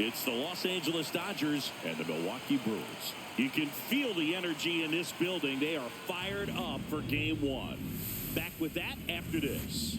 It's the Los Angeles Dodgers and the Milwaukee Brewers. You can feel the energy in this building. They are fired up for Game 1. Back with that after this.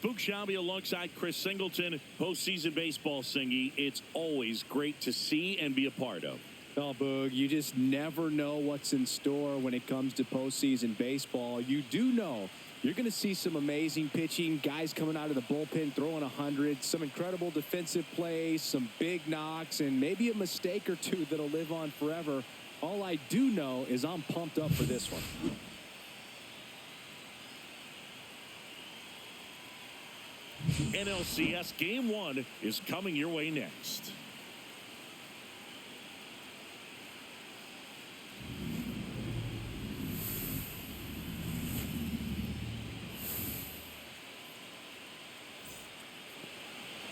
Boog Shelby alongside Chris Singleton, postseason baseball, Singy. It's always great to see and be a part of. Oh, Boog, you just never know what's in store when it comes to postseason baseball. You do know you're going to see some amazing pitching, guys coming out of the bullpen throwing 100, some incredible defensive plays, some big knocks, and maybe a mistake or two that'll live on forever. All I do know is I'm pumped up for this one. NLCS Game 1 is coming your way next.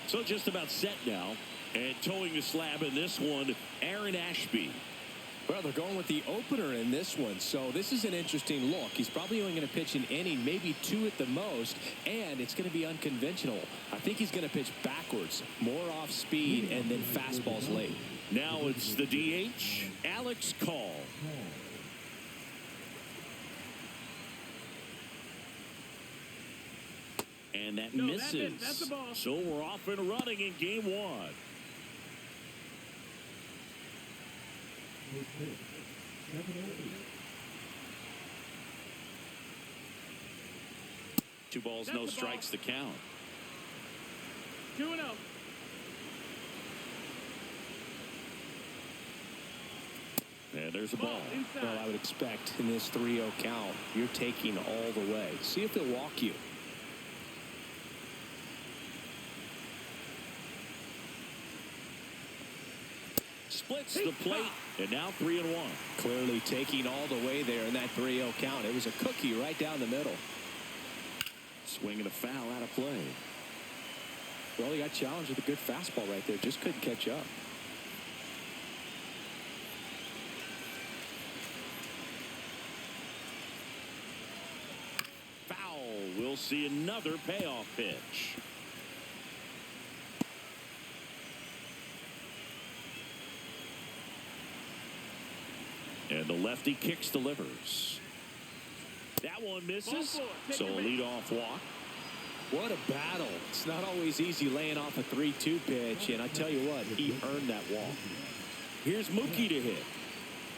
So just about set now, and towing the slab in this one, Aaron Ashby. Well, they're going with the opener in this one, so this is an interesting look. He's probably only going to pitch an inning, maybe 2 at the most, and it's going to be unconventional. I think he's going to pitch backwards, more off speed, and then fastballs late. Now it's the DH, Alex Call. And that misses. That's the ball. So we're off and running in Game 1. 2 balls, no strikes, the count. 2-0. And there's a ball. Well, I would expect in this 3-0 count, you're taking all the way. See if they'll walk you. Splits the plate, and now 3-1. Clearly taking all the way there in that 3-0 count. It was a cookie right down the middle. Swinging a foul out of play. Well, he got challenged with a good fastball right there. Just couldn't catch up. Foul. We'll see another payoff pitch. And the lefty kicks, delivers. That one misses. So a leadoff walk. What a battle. It's not always easy laying off a 3-2 pitch, and I tell you what, he earned that walk. Here's Mookie to hit.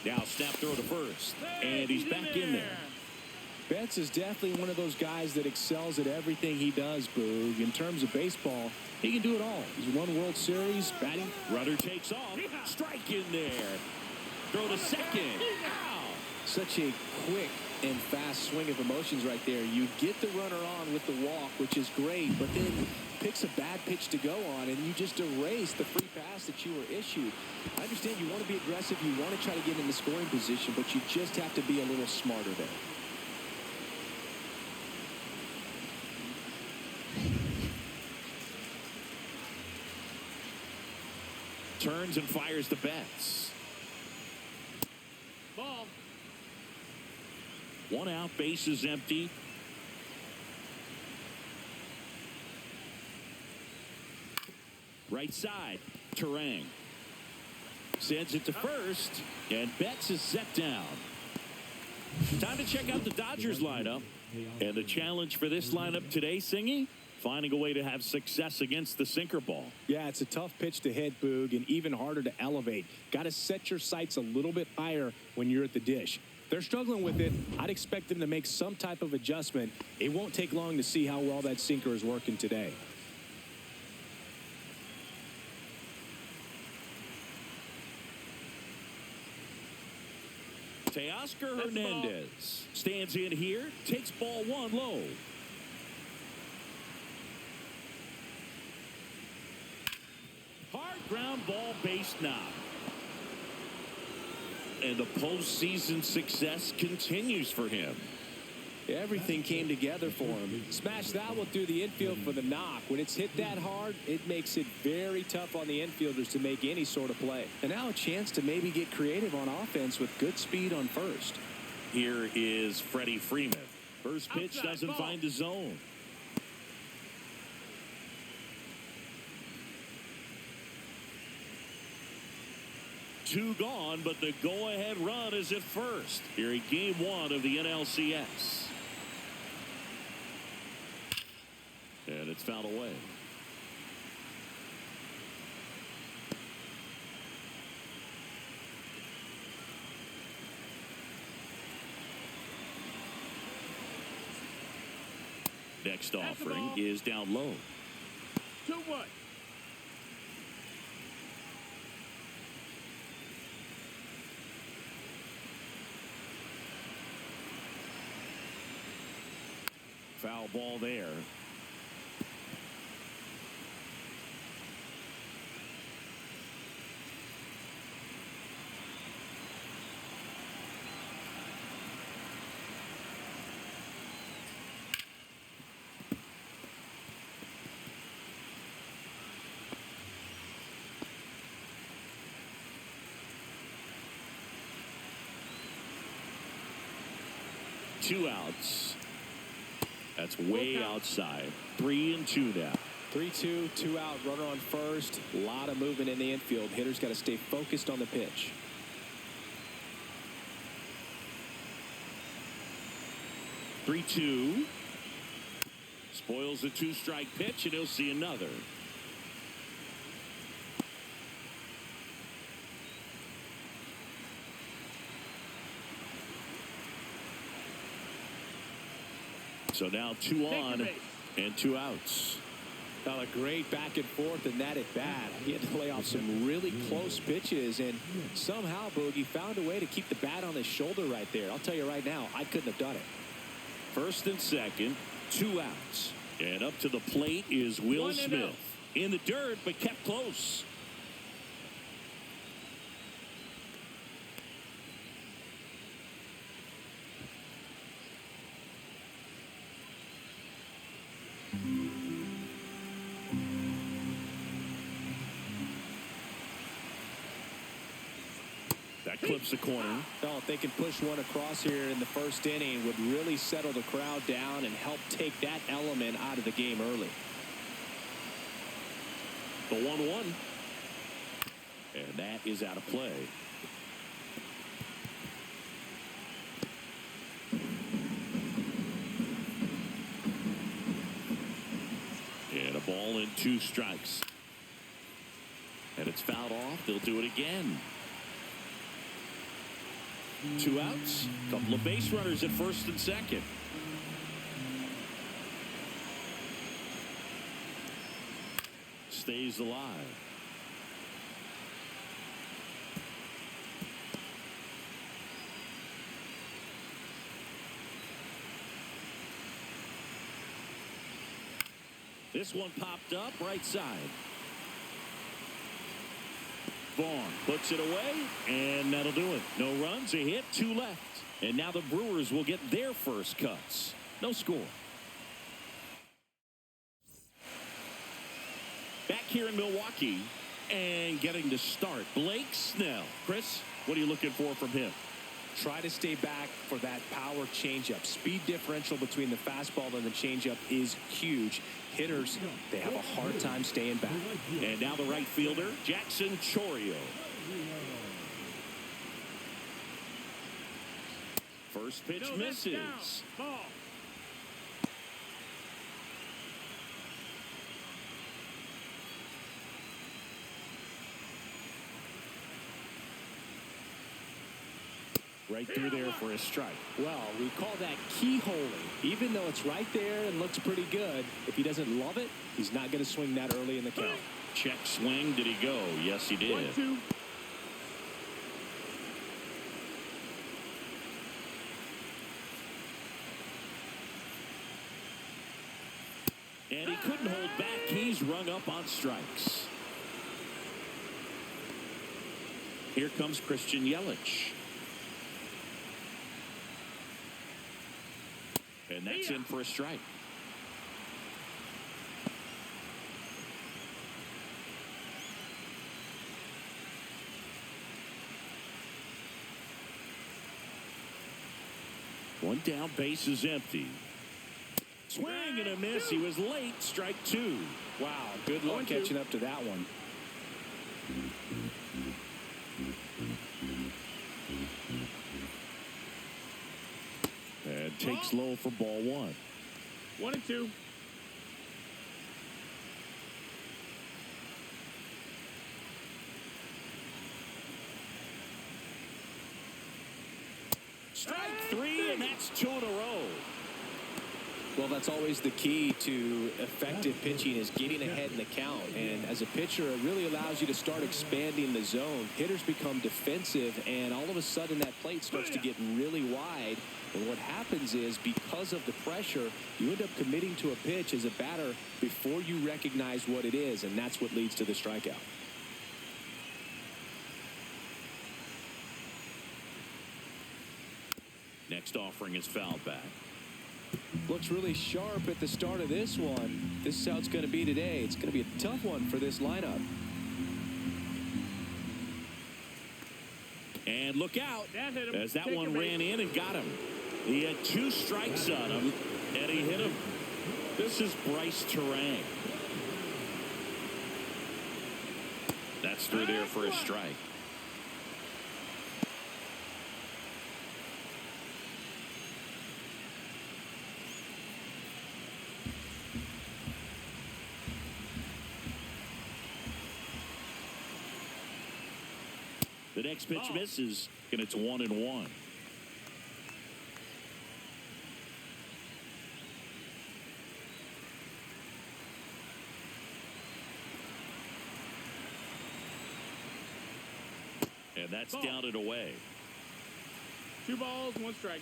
Now snap throw to first, and he's back in there. Betts is definitely one of those guys that excels at everything he does, Boog. In terms of baseball, he can do it all. He's won World Series, batting. Runner takes off. Strike in there. Throw to second. Ow! Such a quick and fast swing of emotions right there. You get the runner on with the walk, which is great, but then picks a bad pitch to go on, and you just erase the free pass that you were issued. I understand you want to be aggressive, you want to try to get in the scoring position, but you just have to be a little smarter there. Turns and fires the Betts. Ball. 1 out, base is empty. Right side, Terang. Sends it to first, and Betts is set down. Time to check out the Dodgers lineup. And the challenge for this lineup today, Singy, finding a way to have success against the sinker ball. Yeah, it's a tough pitch to hit, Boog, and even harder to elevate. Got to set your sights a little bit higher when you're at the dish. They're struggling with it. I'd expect them to make some type of adjustment. It won't take long to see how well that sinker is working today. Teoscar Hernandez stands in here, takes ball 1 low. Hard ground ball, base knock. and the postseason success continues for him. Everything came together for him. Smash that one through the infield for the knock. When it's hit that hard, it makes it very tough on the infielders to make any sort of play. And now a chance to maybe get creative on offense with good speed on first. Here is Freddie Freeman. First pitch Outside doesn't ball. find the zone. Two gone, but the go-ahead run is at first here in Game 1 of the NLCS. And it's fouled away. Next offering is down low. 2-1. Foul ball there. Two outs. That's way outside. 3-2 now. 3-2, 2 out, runner on first. A lot of movement in the infield. Hitters got to stay focused on the pitch. Three-two. Spoils a two-strike pitch, and he'll see another. So now 2 on and 2 outs. Now a great back and forth in that at bat. He had to lay off some really close pitches, and somehow Boogie found a way to keep the bat on his shoulder right there. I'll tell you right now, I couldn't have done it. First and second, 2 outs. And up to the plate is Will Smith. In the dirt, but kept close. That clips the corner. Well, if they can push one across here in the first inning, would really settle the crowd down and help take that element out of the game early. The 1-1. And that is out of play. And a ball and 2 strikes. And it's fouled off. They'll do it again. 2 outs. Couple of base runners at first and second. Stays alive. This one popped up right side. Vaughn puts it away, and that'll do it. No runs, a hit, 2 left. And now the Brewers will get their first cuts. No score. Back here in Milwaukee, and getting to start, Blake Snell. Chris, what are you looking for from him? Try to stay back for that power changeup. Speed differential between the fastball and the changeup is huge. Hitters, they have a hard time staying back. And now the right fielder, Jackson Chourio. First pitch misses. Ball. Right through there for a strike. Well, we call that keyholing. Even though it's right there and looks pretty good, if he doesn't love it, he's not going to swing that early in the count. Check swing. Did he go? Yes, he did. 1-2. And he couldn't hold back. He's rung up on strikes. Here comes Christian Yelich. And that's in for a strike. One down, base is empty. Swing and a miss. He was late. Strike two. Wow, good luck catching up to that one. And takes low for ball one. 1-2. Strike three, and that's two in a row. Well, that's always the key to effective pitching, is getting ahead in the count. And as a pitcher, it really allows you to start expanding the zone. Hitters become defensive, and all of a sudden that plate starts to get really wide. And what happens is, because of the pressure, you end up committing to a pitch as a batter before you recognize what it is, and that's what leads to the strikeout. Next offering is fouled back. Looks really sharp at the start of this one. This is how it's going to be today. It's going to be a tough one for this lineup. And look out, as that Take one him, ran in and got him. He had 2 strikes on him, and he hit him. This is Bryce Terang. That's through there for a strike. The next pitch misses, and it's 1-1. And that's down and away. 2 balls, 1 strike.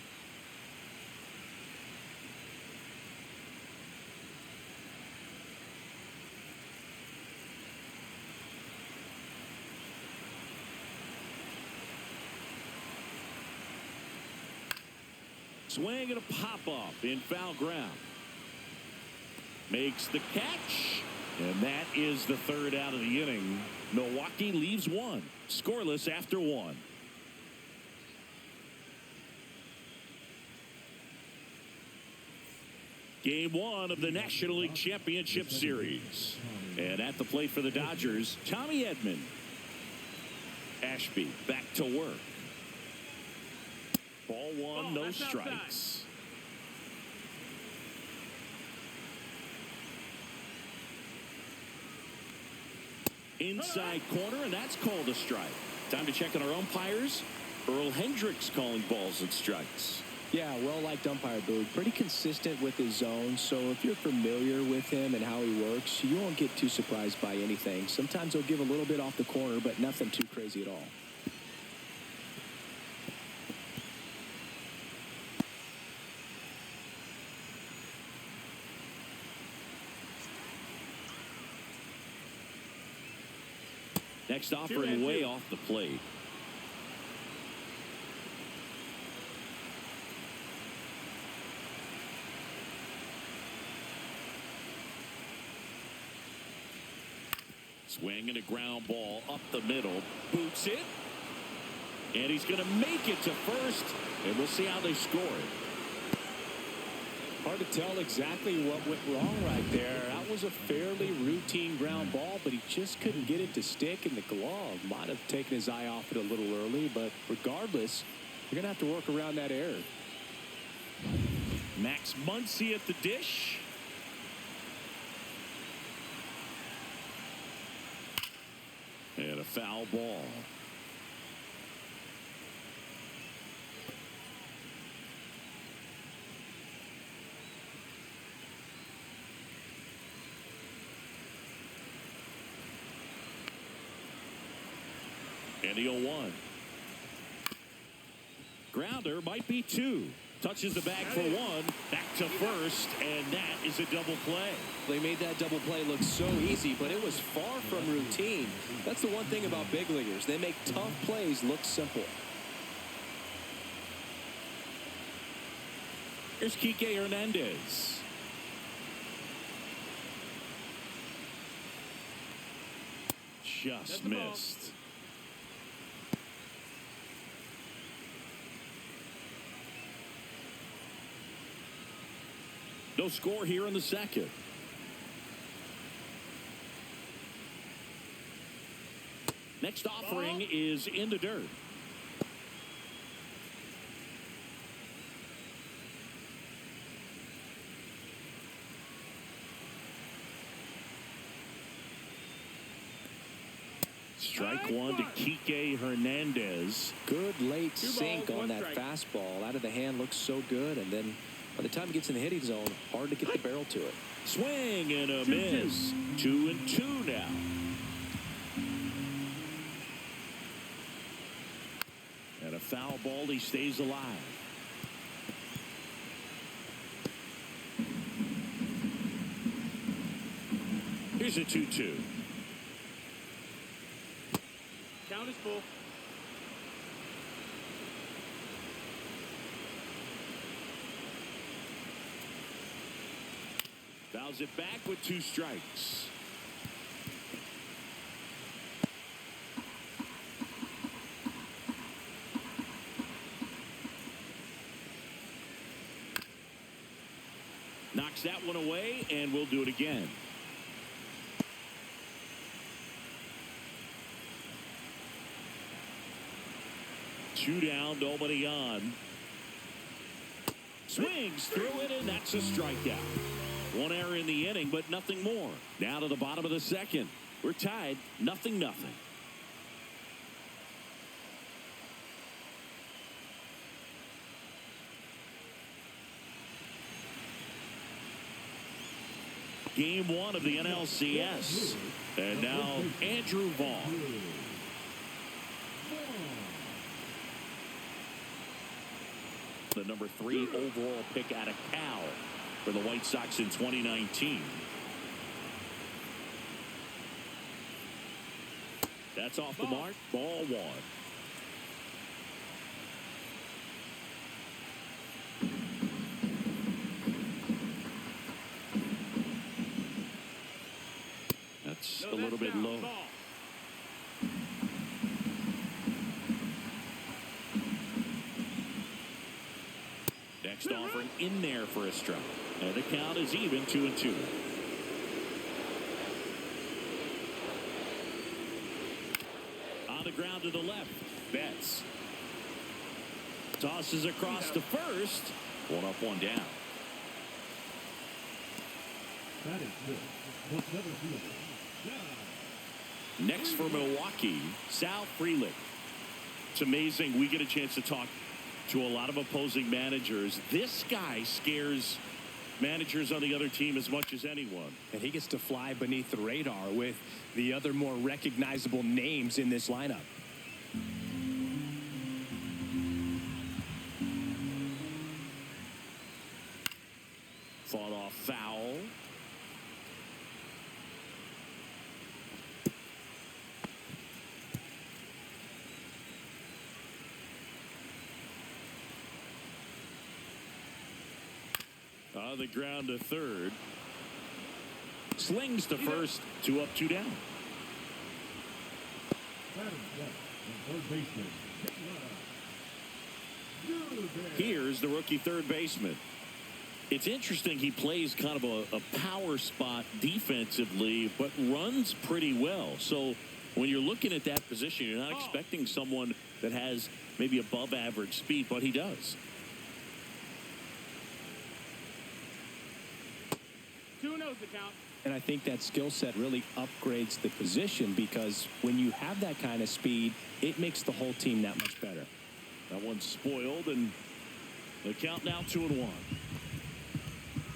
Swing and a pop-off in foul ground. Makes the catch. And that is the third out of the inning. Milwaukee leaves one. Scoreless after 1. Game 1 of the National League Championship Series. And at the plate for the Dodgers, Tommy Edman. Ashby back to work. Ball 1, no strikes. Inside corner, and that's called a strike. Time to check on our umpires. Earl Hendricks calling balls and strikes. Yeah, well-liked umpire, Boog. Pretty consistent with his zone, so if you're familiar with him and how he works, you won't get too surprised by anything. Sometimes he'll give a little bit off the corner, but nothing too crazy at all. Next offering way off the plate. Swing and a ground ball up the middle. Boots it. And he's going to make it to first. And we'll see how they score it. Hard to tell exactly what went wrong right there. That was a fairly routine ground ball, but he just couldn't get it to stick in the glove. Might have taken his eye off it a little early, but regardless, you're going to have to work around that error. Max Muncy at the dish. And a foul ball. And the 0-1. Grounder might be 2. Touches the bag for 1. Back to first, and that is a double play. They made that double play look so easy, but it was far from routine. That's the one thing about big leaguers. They make tough plays look simple. Here's Kike Hernandez. Just missed. No score here in the second. Next offering is in the dirt. Strike one to Kike Hernandez. Good late sink balls, on that strike. fastball. Out of the hand, looks so good. And then by the time it gets in the hitting zone, hard to get the barrel to it. Swing and a miss. 2-2 now. And a foul ball. He stays alive. Here's a 2-2. Count is full. Fouls it back with 2 strikes. Knocks that one away, and we'll do it again. Two down, nobody on. Swings through it, and that's a strikeout. One error in the inning, but nothing more. Now to the bottom of the second. We're tied, 0-0. Game 1 of the NLCS. And now Andrew Vaughn. The number 3 overall pick out of Cal for the White Sox in 2019. That's off the mark. Ball 1. That's a little bit low. Next offering in there for a strike. And the count is even, 2-2. On the ground to the left. Betts. Tosses across to first. 1 up, 1 down. Next for Milwaukee, Sal Frelick. It's amazing. We get a chance to talk to a lot of opposing managers. This guy scares managers on the other team as much as anyone. And he gets to fly beneath the radar with the other more recognizable names in this lineup. Fought off foul. On the ground to third. Slings to first. 2 up, 2 down. Here's the rookie third baseman. It's interesting. He plays kind of a power spot defensively, but runs pretty well. So when you're looking at that position, you're not expecting someone that has maybe above average speed, but he does. 2-0 the count. And I think that skill set really upgrades the position, because when you have that kind of speed, it makes the whole team that much better. That one's spoiled, and the count now 2-1.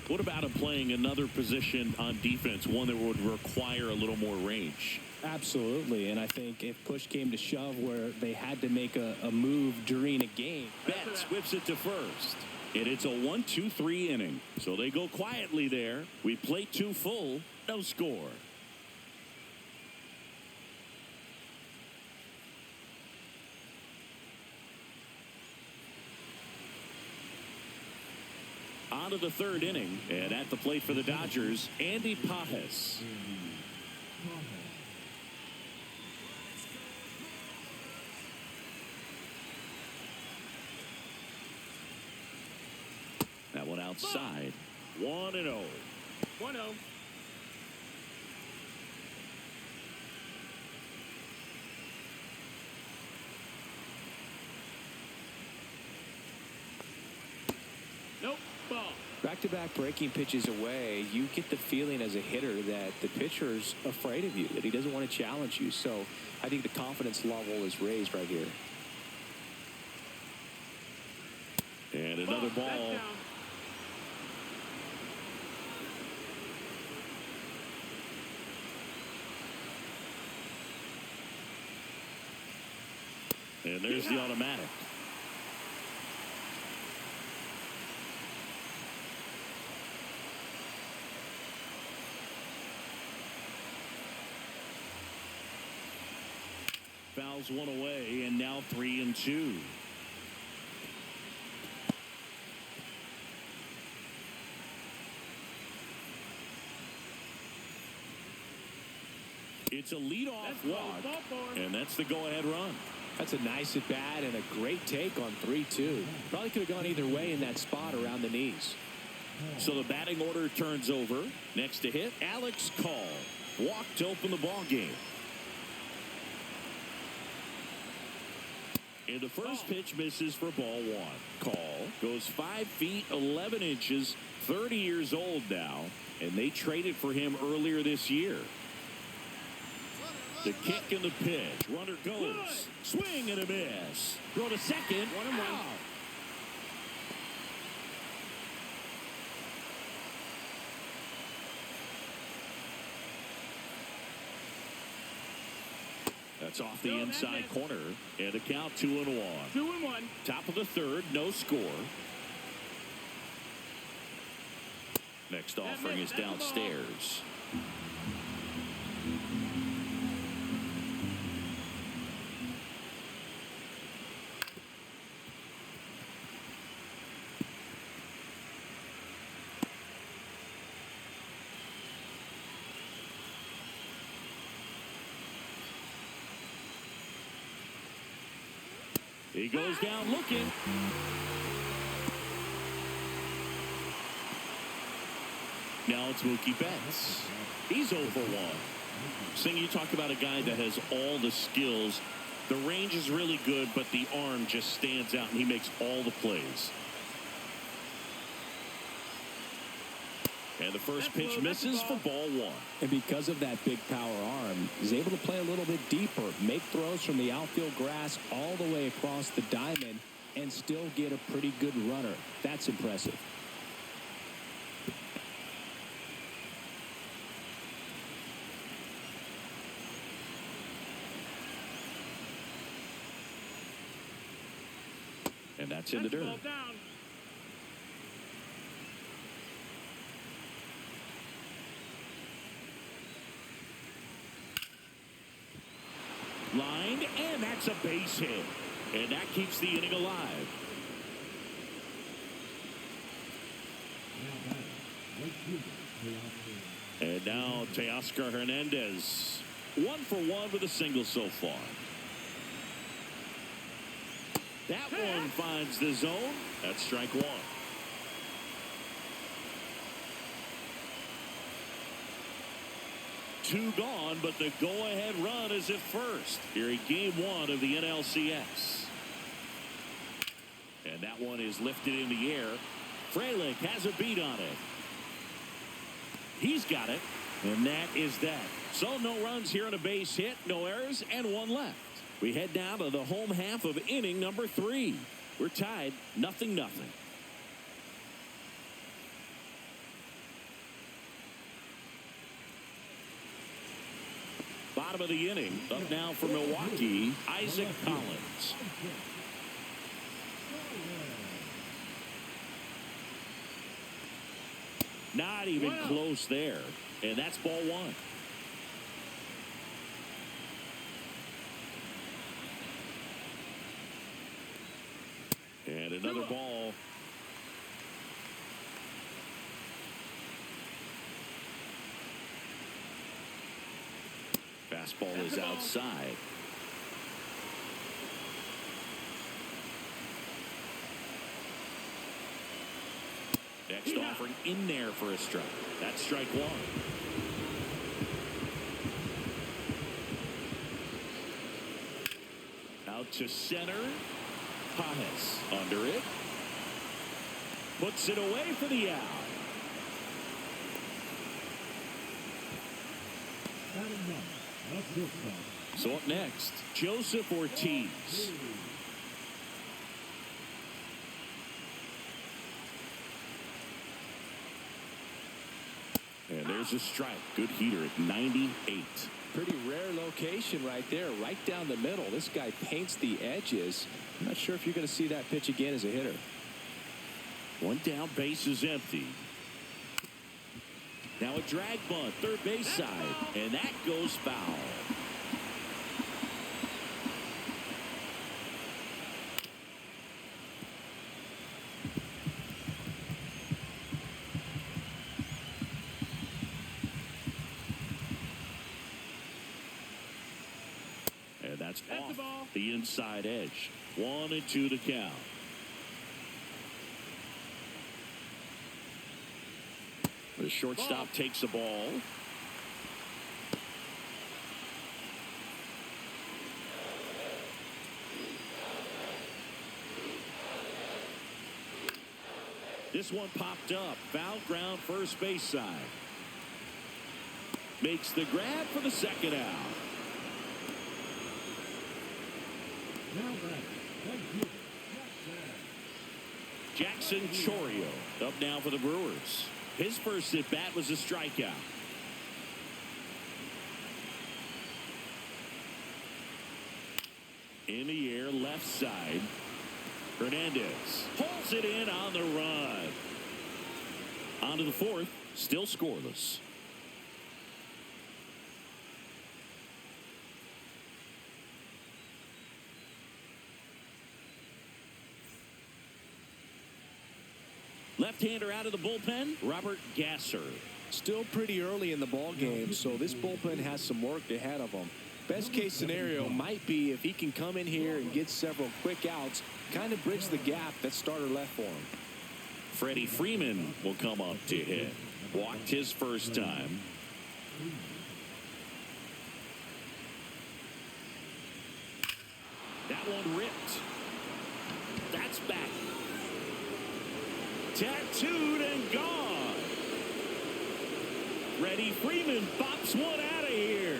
What about him playing another position on defense, one that would require a little more range? Absolutely, and I think if push came to shove where they had to make a move during a game. Betts whips it to first. And it's a 1-2-3 inning. So they go quietly there. We play 2 full, no score. of the third inning. And at the plate for the Dodgers, Andy Pajes. That one outside. 1-0. 1-0. Nope. Ball. Back-to-back breaking pitches away, you get the feeling as a hitter that the pitcher's afraid of you, that he doesn't want to challenge you. So I think the confidence level is raised right here. And another ball. And there's the automatic. Fouls one away, and now 3-2. It's a leadoff walk, and that's the go-ahead run. That's a nice at-bat and a great take on 3-2. Probably could have gone either way in that spot around the knees. So the batting order turns over. Next to hit, Alex Call. Walk to open the ball game. And the first pitch misses for ball one. Call goes 5 feet 11 inches, 30 years old now, and they traded for him earlier this year. The kick and the pitch. Runner goes. Swing and a miss. Throw to second. 1-1. That's off the inside corner. And a count 2-1. 2-1. Top of the third. No score. Next offering is downstairs. He goes down looking. Now it's Mookie Betts. He's 0 for 1. Sing, you talk about a guy that has all the skills. The range is really good, but the arm just stands out, and he makes all the plays. And the first pitch misses for ball one. And because of that big power arm, he's able to play a little bit deeper, make throws from the outfield grass all the way across the diamond, and still get a pretty good runner. That's impressive. And that's in the dirt. Lined, and that's a base hit. And that keeps the inning alive. And now Teoscar Hernandez. 1 for 1 with a single so far. That one finds the zone. That's strike one. Two gone, but the go-ahead run is at first here in Game 1 of the NLCS. And that one is lifted in the air. Frelick has a beat on it. He's got it, and that is that. So no runs here on a base hit, no errors, and one left. We head down to the home half of inning number 3. We're tied 0-0. Bottom of the inning. Up now for Milwaukee, Isaac Collins. Not even close there. And that's ball one. And another ball. fastball is outside. Next offering in there for a strike. That's strike one. Out to center. Pajes under it. Puts it away for the out. So up next, Joseph Ortiz. And there's a strike. Good heater at 98. Pretty rare location right there, right down the middle. This guy paints the edges. I'm not sure if you're going to see that pitch again as a hitter. One down, base is empty. Now a drag bunt, third base side, and that goes foul. And that's off the inside edge. 1-2 to count. The shortstop takes the ball. This one popped up. Foul ground, first base side. Makes the grab for the second out. Jackson Chourio up now for the Brewers. His first at bat was a strikeout. In the air, left side. Hernandez pulls it in on the run. On to the fourth, still scoreless. Left-hander out of the bullpen, Robert Gasser. Still pretty early in the ball game, so this bullpen has some work ahead of them. Best case scenario might be if he can come in here and get several quick outs, kind of bridge the gap that starter left for him. Freddie Freeman will come up to hit. Walked his first time. That one ripped. That's back. Tattooed and gone. Freddie Freeman bops one out of here.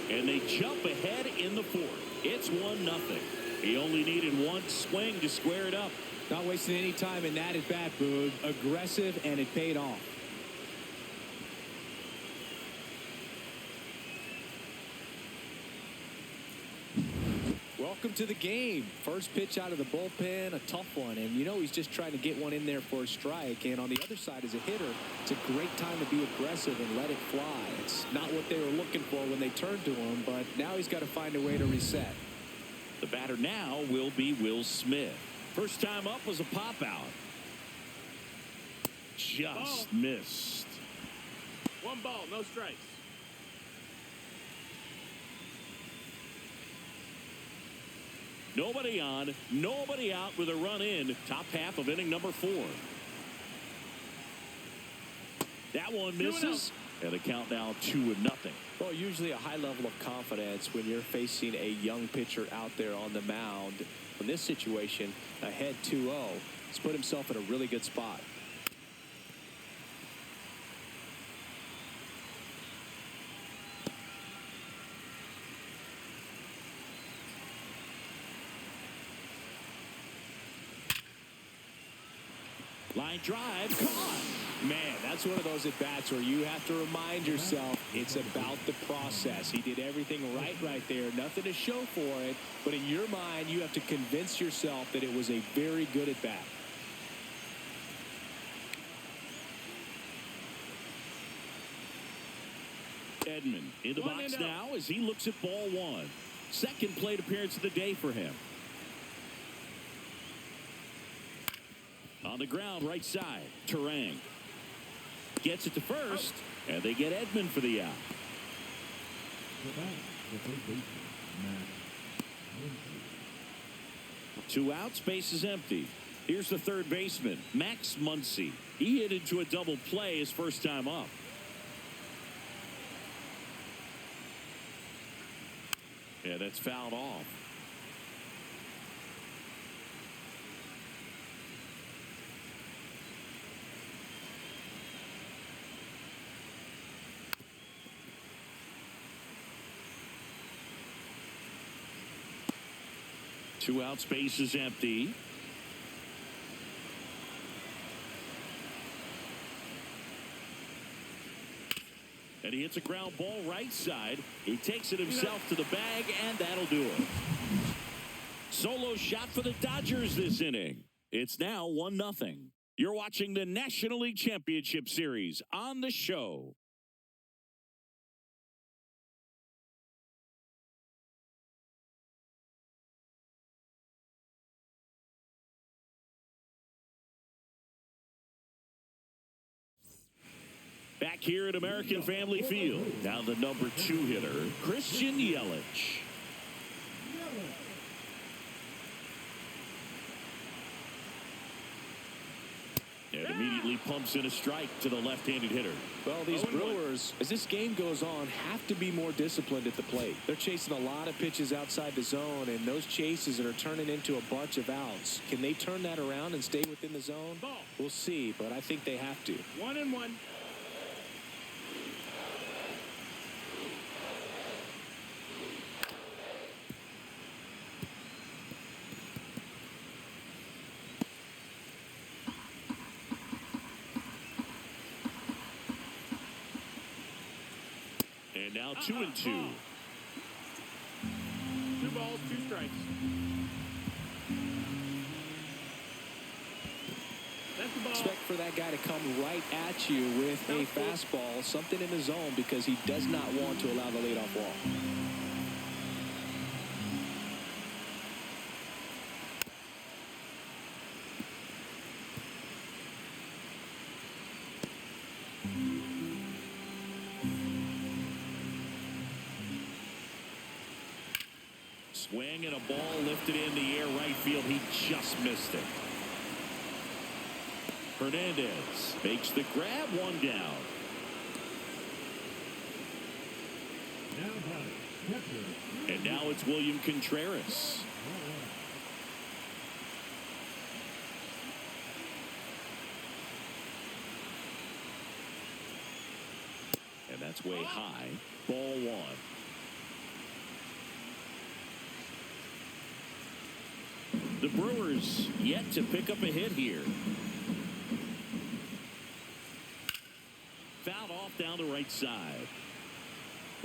And they jump ahead in the fourth. It's 1-0. He only needed one swing to square it up. Not wasting any time in that at bat, Boog. Aggressive, and it paid off. Welcome to the game. First pitch out of the bullpen, a tough one. And you know he's just trying to get one in there for a strike. And on the other side, as a hitter, it's a great time to be aggressive and let it fly. It's not what they were looking for when they turned to him, but now he's got to find a way to reset. The batter now will be Will Smith. First time up was a pop out. Just missed. 1 ball, no strikes. Nobody on, nobody out with a run in. Top half of inning number 4. That one misses. And the count now 2-0. Well, usually a high level of confidence when you're facing a young pitcher out there on the mound. In this situation, ahead 2-0, he's put himself in a really good spot. Line drive, caught. Man, that's one of those at-bats where you have to remind yourself it's about the process. He did everything right there. Nothing to show for it. But in your mind, you have to convince yourself that it was a very good at-bat. Edman in the box now as he looks at ball 1. Second plate appearance of the day for him. On the ground, right side, Turang gets it to first, and they get Edman for the out. Two outs, base is empty. Here's the third baseman, Max Muncy. He hit into a double play his first time up. Yeah, that's fouled off. Two out, space is empty. And he hits a ground ball right side. He takes it himself to the bag, and that'll do it. Solo shot for the Dodgers this inning. It's now 1-0. You're watching the National League Championship Series on the show. Back here at American Family Field, now the number 2 hitter, Christian Yelich. And immediately pumps in a strike to the left-handed hitter. Well, these Brewers, as this game goes on, have to be more disciplined at the plate. They're chasing a lot of pitches outside the zone, and those chases are turning into a bunch of outs. Can they turn that around and stay within the zone? Ball. We'll see, but I think they have to. 1-1. And now 2-2. 2 balls, 2 strikes. That's the ball. Expect for that guy to come right at you with a fastball, something in the zone, because he does not want to allow the leadoff walk. Swing and a ball lifted in the air right field. He just missed it. Hernandez makes the grab, 1 down. And now it's William Contreras. And that's way high. Ball 1. The Brewers yet to pick up a hit here. Fouled off down the right side.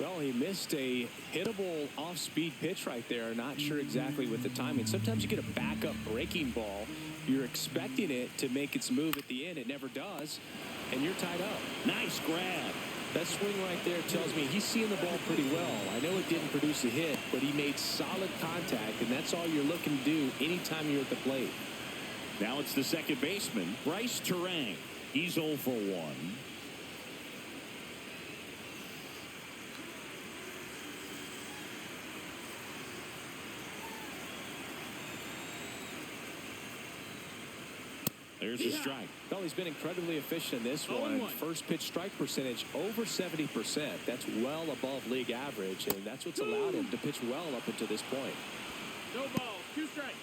Well, he missed a hittable off-speed pitch right there. Not sure exactly with the timing. Sometimes you get a backup breaking ball. You're expecting it to make its move at the end. It never does, and you're tied up. Nice grab. That swing right there tells me he's seeing the ball pretty well. I know it didn't produce a hit, but he made solid contact, and that's all you're looking to do anytime you're at the plate. Now it's the second baseman, Bryce Terang. He's 0 for 1. There's a strike. Well, he's been incredibly efficient in this one. First pitch strike percentage over 70%. That's well above league average, and that's what's allowed him to pitch well up until this point. No balls, 2 strikes.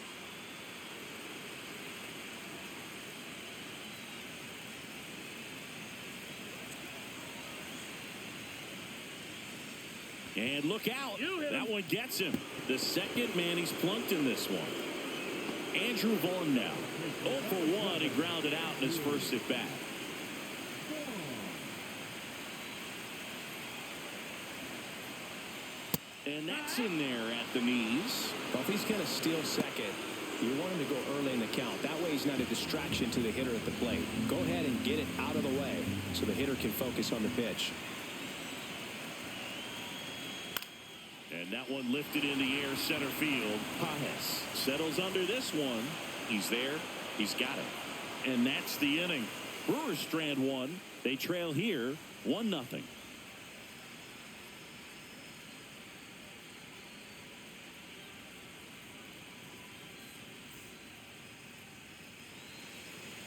And look out. That one gets him. The second man he's plunked in this one. Andrew Vaughn now. 0 for 1. He grounded out in his first at bat. And that's in there at the knees. Well, if he's going to steal second, you want him to go early in the count. That way he's not a distraction to the hitter at the plate. Go ahead and get it out of the way so the hitter can focus on the pitch. And that one lifted in the air center field. Pajes settles under this one. He's there. He's got it. And that's the inning. Brewers strand 1. They trail here 1-0.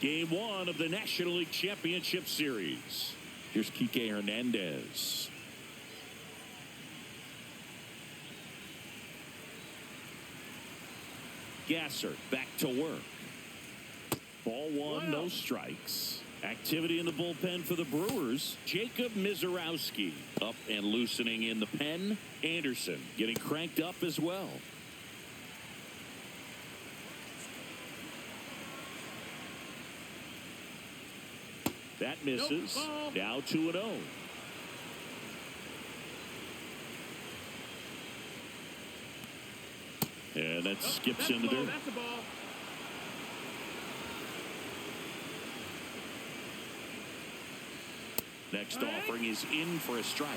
Game 1 of the National League Championship Series. Here's Kike Hernandez. Gasser back to work. Ball one, no strikes. Activity in the bullpen for the Brewers. Jacob Mizorowski up and loosening in the pen. Anderson getting cranked up as well. That misses. Nope. Now 2-0. And that skips into dirt. That's the ball. Next offering is in for a strike.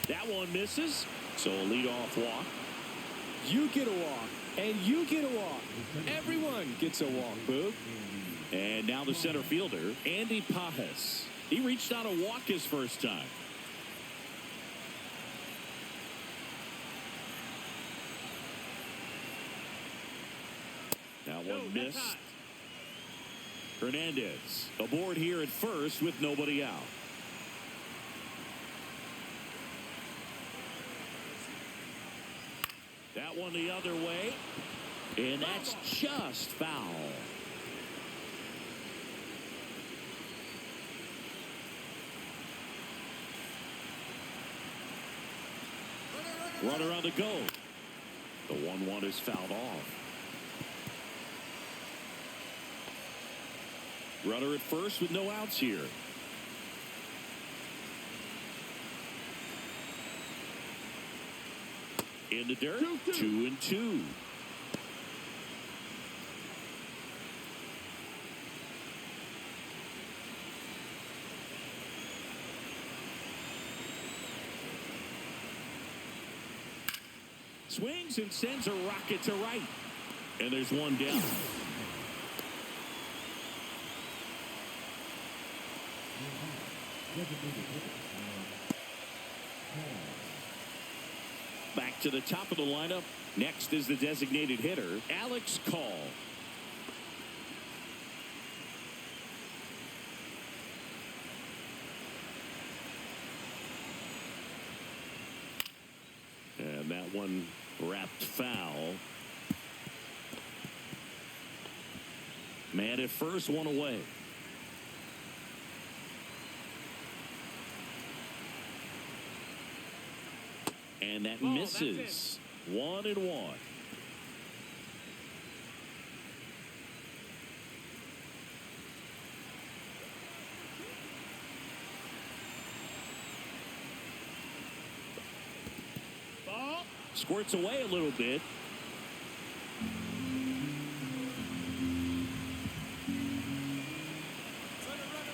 That one misses. So a leadoff walk. You get a walk, and you get a walk. Everyone gets a walk, Boog. And now the center fielder, Andy Pajes. He reached out a walk his first time. That one missed. Hernandez aboard here at first with nobody out. That one the other way. And that's just foul. Runner on the go. The 1-1 is fouled off. Runner at first with no outs here. In the dirt. 2-2. Swings and sends a rocket to right. And there's one down. Back to the top of the lineup. Next is the designated hitter, Alex Call. And that one wrapped foul. Man at first, one away. And that misses. 1-1. Ball. Squirts away a little bit.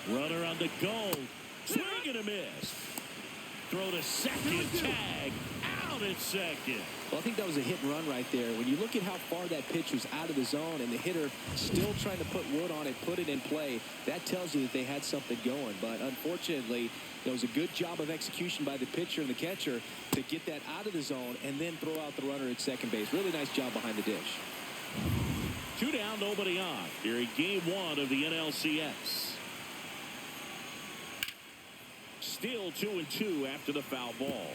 Runner on the go. Swing and a miss. Throw to second. Tag. Out at second. Well, I think that was a hit and run right there. When you look at how far that pitch was out of the zone and the hitter still trying to put wood on it, put it in play, that tells you that they had something going. But unfortunately, there was a good job of execution by the pitcher and the catcher to get that out of the zone and then throw out the runner at second base. Really nice job behind the dish. 2 down, nobody on. Here in game 1 of the NLCS. Still 2-2 after the foul ball.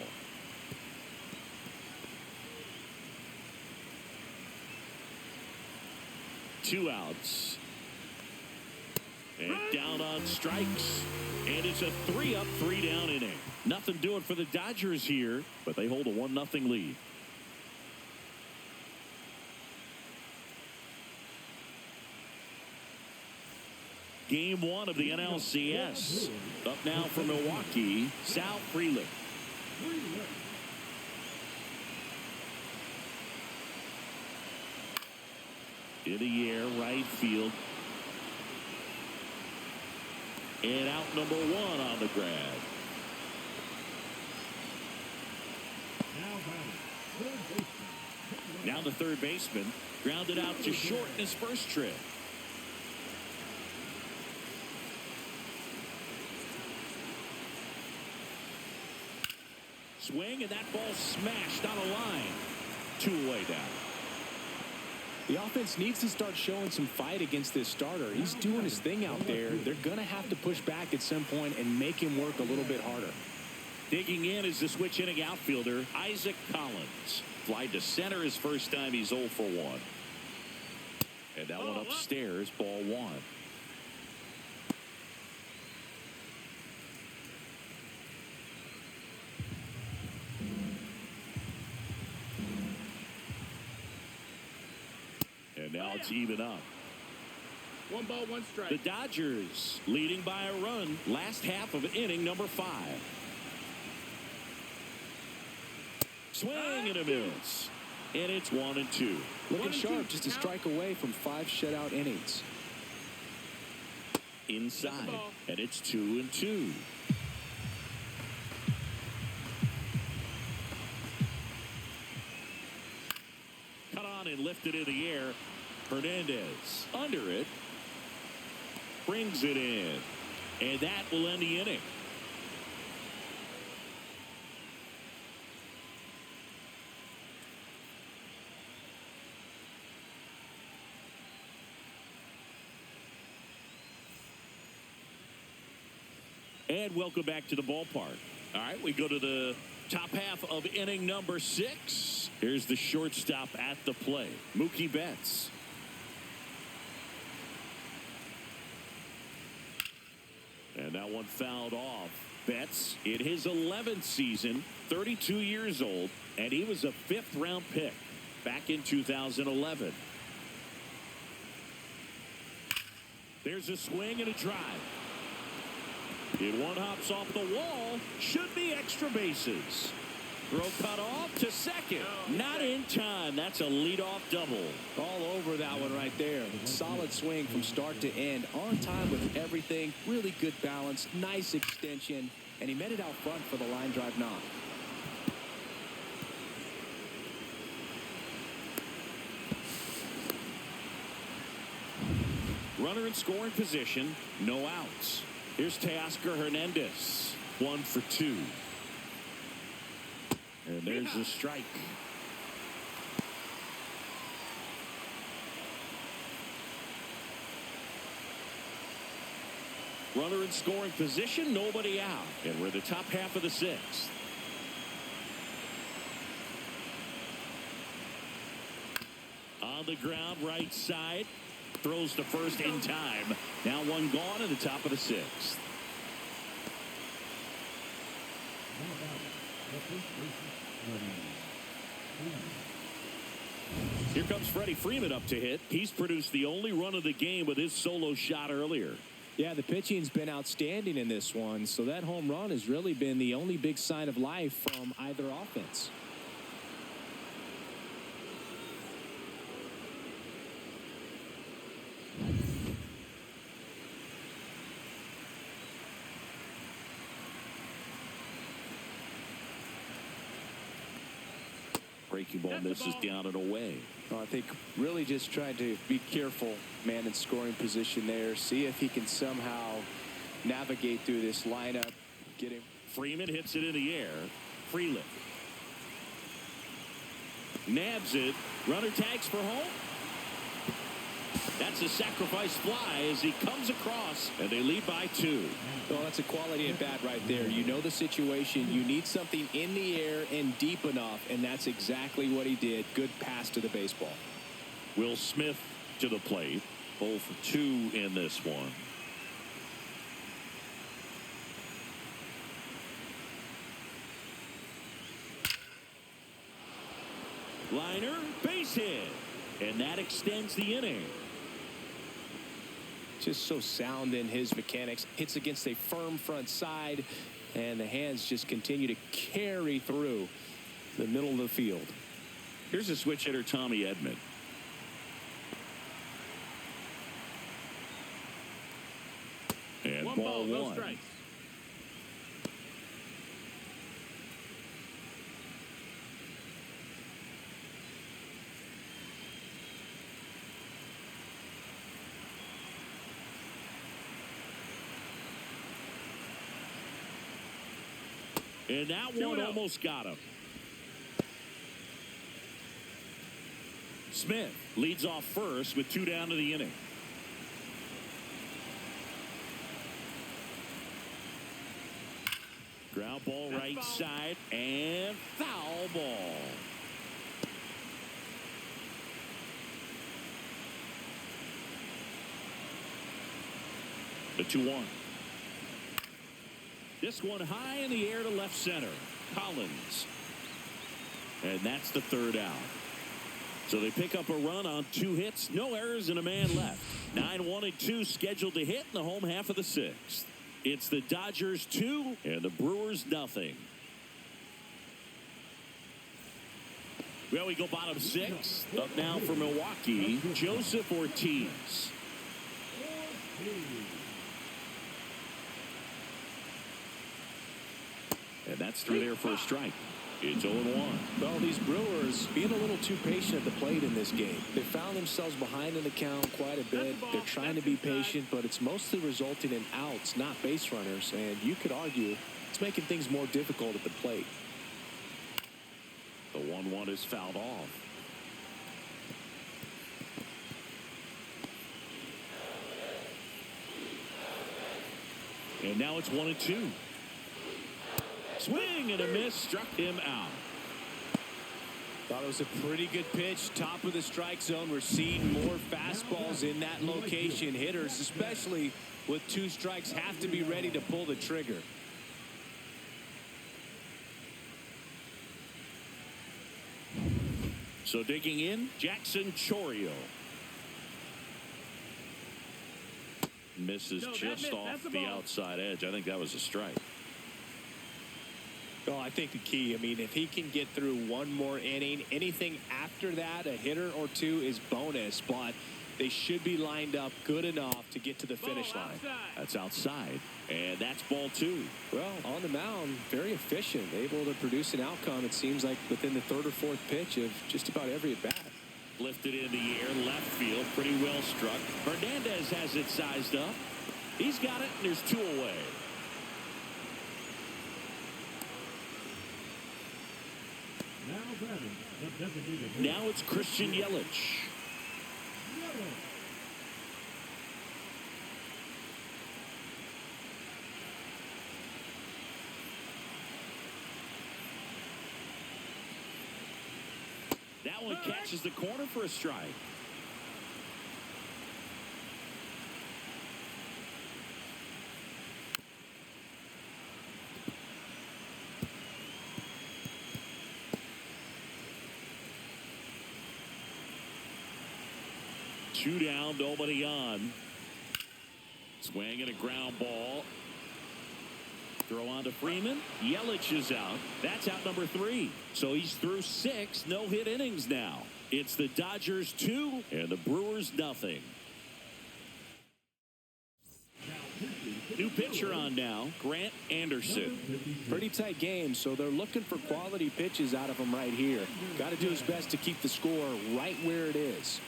Two outs. And down on strikes. And it's a 3-up, 3-down inning. Nothing doing for the Dodgers here, but they hold a 1-0 lead. Game 1 of the NLCS. Up now for Milwaukee, Sal Frelick. In the air, right field. And out number 1 on the grab. Now the third baseman grounded out to short in his first trip. Swing, and that ball smashed on a line. 2 away down. The offense needs to start showing some fight against this starter. He's doing his thing out there. They're going to have to push back at some point and make him work a little bit harder. Digging in is the switch inning outfielder, Isaac Collins. Fly to center his first time. He's 0 for 1. And that one upstairs, ball 1. And now it's even up. 1 ball, 1 strike. The Dodgers leading by a run. Last half of inning number 5. Swing and a miss. And it's 1-2. Looking sharp, just a strike away from 5 shutout innings. Inside. And it's 2-2. Cut on and lifted in the air. Hernandez under it. Brings it in. And that will end the inning. And welcome back to the ballpark. All right, we go to the top half of inning number 6. Here's the shortstop at the plate, Mookie Betts. And that one fouled off. Betts in his 11th season, 32 years old, and he was a 5th-round pick back in 2011. There's a swing and a drive. It one hops off the wall. Should be extra bases. Throw cut off to second. Not in time. That's a leadoff double. All over that one right there. Solid swing from start to end. On time with everything. Really good balance. Nice extension. And he met it out front for the line drive knock. Runner in scoring position. No outs. Here's Teoscar Hernandez. 1 for 2. And there's a strike. Runner in scoring position, nobody out. And we're the top half of the 6th. On the ground, right side. Throws to first in time. Now one gone in the top of the 6th. Here comes Freddie Freeman up to hit. He's produced the only run of the game with his solo shot earlier. Yeah, the pitching's been outstanding in this one. So that home run has really been the only big sign of life from either offense. Breaking ball misses down and away. Well, I think really just trying to be careful, man, in scoring position there. See if he can somehow navigate through this lineup. Get him. Freeman hits it in the air. Freeland nabs it. Runner tags for home. That's a sacrifice fly as he comes across, and they lead by 2. Well, that's a quality at bat right there. You know the situation. You need something in the air and deep enough, and that's exactly what he did. Good pass to the baseball. Will Smith to the plate. 0 for 2 in this one. Liner, base hit, and that extends the inning. Just so sound in his mechanics. Hits against a firm front side, and the hands just continue to carry through the middle of the field. Here's a switch hitter, Tommy Edman. And 1 ball ball, no 1. strikes. And that one almost got him. Smith leads off first with 2 down to the inning. Ground ball right side and foul ball. The 2-1. This one high in the air to left center. Collins. And that's the 3rd out. So they pick up a run on 2 hits, no errors, and a man left. 9-1 and 2 scheduled to hit in the home half of the 6th. It's the Dodgers 2 and the Brewers nothing. Well, we go bottom 6. Up now for Milwaukee, Joseph Ortiz. And that's through there for a strike. It's 0-1. Well, these Brewers being a little too patient at the plate in this game. They found themselves behind in the count quite a bit. They're trying to be patient, but it's mostly resulting in outs, not base runners. And you could argue it's making things more difficult at the plate. The 1-1 is fouled off. And now it's 1-2. Swing and a miss, struck him out. Thought it was a pretty good pitch, top of the strike zone. We're seeing more fastballs in that location. Hitters, especially with 2 strikes, have to be ready to pull the trigger. So digging in, Jackson Chourio. Misses just off the outside edge. I think that was a strike. Oh, I think the key, I mean, if he can get through one more inning, anything after that, a hitter or 2 is bonus, but they should be lined up good enough to get to the finish line. That's outside, and that's ball 2. Well, on the mound, very efficient, able to produce an outcome, it seems like, within the 3rd or 4th pitch of just about every at-bat. Lifted in the air, left field, pretty well struck. Hernandez has it sized up. He's got it, and there's 2 away. Now it's Christian Yelich. That one catches the corner for a strike. Two down, nobody on. Swing and a ground ball. Throw on to Freeman. Yelich is out. That's out number 3. So he's through 6 no-hit innings now. It's the Dodgers 2 and the Brewers nothing. New pitcher on now, Grant Anderson. Pretty tight game, so they're looking for quality pitches out of him right here. Got to do his best to keep the score right where it is.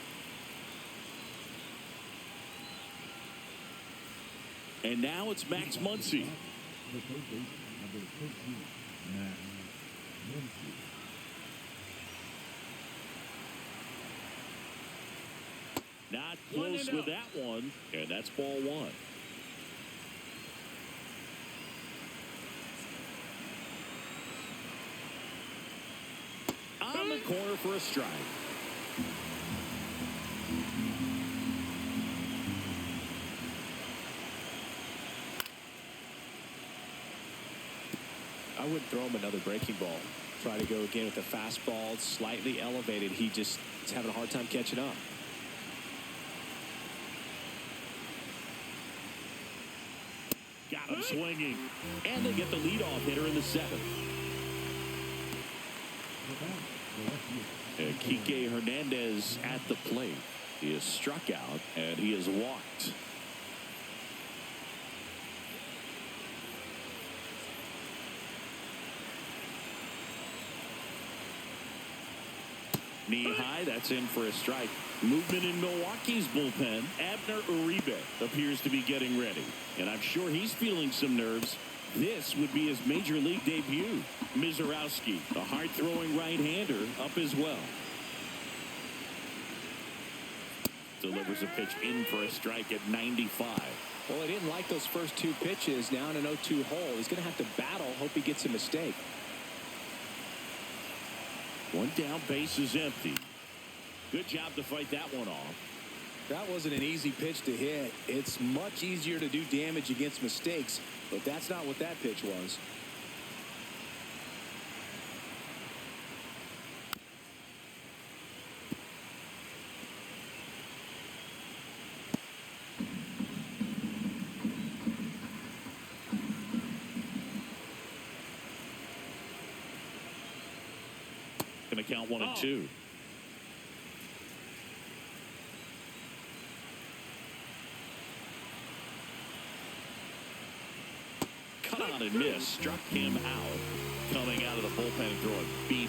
And now it's Max Muncy. Not close with that one, and that's ball 1. On the corner for a strike. I wouldn't throw him another breaking ball. Try to go again with the fastball, slightly elevated. He just is having a hard time catching up. Got him swinging. And they get the leadoff hitter in the 7th. And Kike Hernandez at the plate. He is struck out and he is walked. Knee high, that's in for a strike. Movement in Milwaukee's bullpen. Abner Uribe appears to be getting ready. And I'm sure he's feeling some nerves. This would be his major league debut. Mizorowski, a hard-throwing right-hander, up as well. Delivers a pitch in for a strike at 95. Well, he didn't like those first two pitches. Now in an 0-2 hole. He's going to have to battle. Hope he gets a mistake. One down, base is empty. Good job to fight that one off. That wasn't an easy pitch to hit. It's much easier to do damage against mistakes, but that's not what that pitch was. Going to count 1-2. Cut on and miss. Struck him out. Coming out of the bullpen and throwing BBs.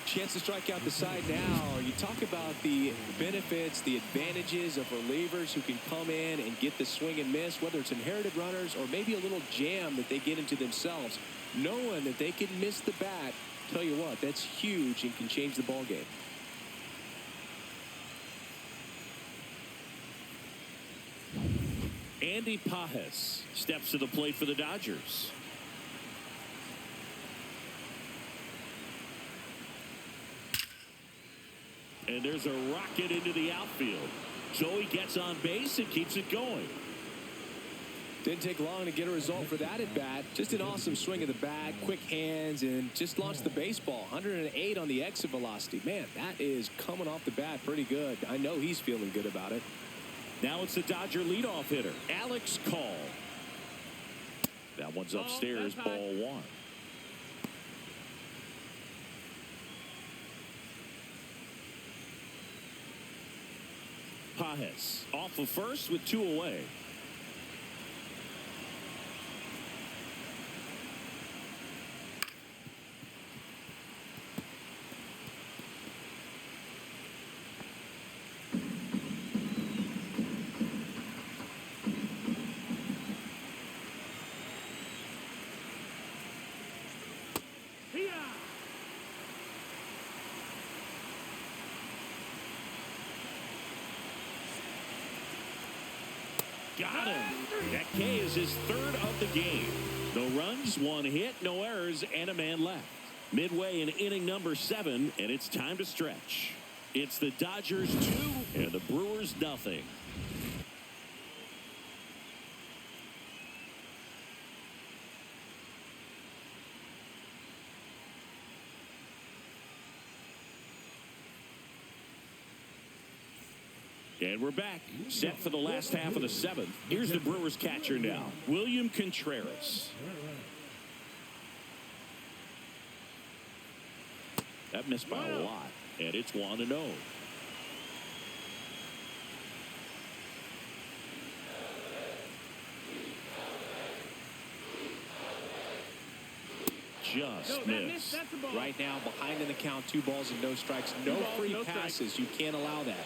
Chance to strike out the side now. You talk about the benefits, the advantages of relievers who can come in and get the swing and miss, whether it's inherited runners or maybe a little jam that they get into themselves. Knowing that they can miss the bat, tell you what, that's huge and can change the ball game. Andy Pajes steps to the plate for the Dodgers. And there's a rocket into the outfield. Joey gets on base and keeps it going. Didn't take long to get a result for that at bat. Just an awesome swing of the bat, quick hands, and just launched the baseball. 108 on the exit velocity. Man, that is coming off the bat pretty good. I know he's feeling good about it. Now it's the Dodger leadoff hitter, Alex Call. That one's upstairs, ball one. Pajes off of first with 2 away. Got him. That K is his third of the game. No runs, 1 hit, no errors, and a man left. Midway in inning number 7, and it's time to stretch. It's the Dodgers 2 and the Brewers nothing. And we're back, set for the last half of the 7th. Here's the Brewers catcher now, William Contreras. That missed by a lot, and it's 1-0. Just missed. Right now, behind in the count, 2 balls and no strikes. No free passes. You can't allow that.